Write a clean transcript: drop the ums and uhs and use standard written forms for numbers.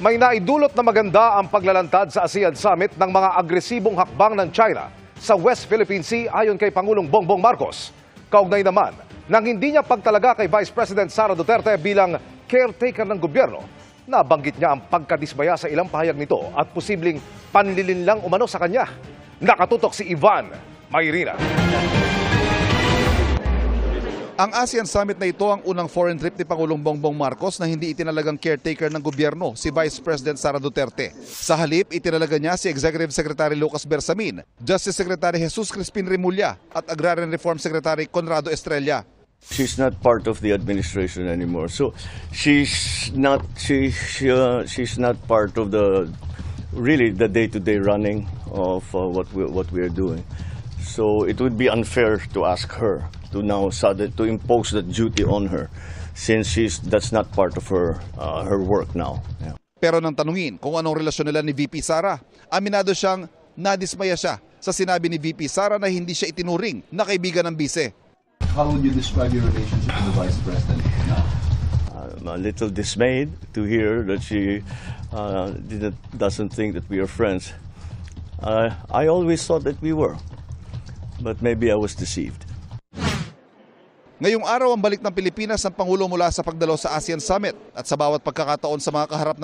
May naidulot na maganda ang paglalantad sa ASEAN Summit ng mga agresibong hakbang ng China sa West Philippine Sea ayon kay Pangulong Bongbong Marcos. Kaugnay naman nang hindi niya pagtalaga kay Vice President Sara Duterte bilang caretaker ng gobyerno, nabanggit niya ang pagkadismaya sa ilang pahayag nito at posibleng panlilinlang umano sa kanya. Nakatutok si Ivan Mayrina. Ang ASEAN Summit na ito ang unang foreign trip ni Pangulong Bongbong Marcos na hindi itinalagang caretaker ng gobyerno si Vice President Sara Duterte. Sa halip, itinalaga niya si Executive Secretary Lucas Bersamin, Justice Secretary Jesus Crispin Remulla at Agrarian Reform Secretary Conrado Estrella. She's not part of the administration anymore, so she's not part of the day-to-day running of what we are doing. So it would be unfair to ask her to now to impose that duty on her, since that's not part of her work now. Yeah. Pero nang tanungin kung anong relasyon nila ni VP Sara, aminado siyang nadismaya siya sa sinabi ni VP Sara na hindi siya itinuring na kaibigan ng bise. How would you describe your relationship with the Vice President now? I'm a little dismayed to hear that she doesn't think that we are friends. I always thought that we were, but maybe I was deceived. Ngayong araw ang balik ng Pilipinas ang Pangulo mula sa pagdalo sa ASEAN Summit at sa bawat pagkakataon sa mga kaharap na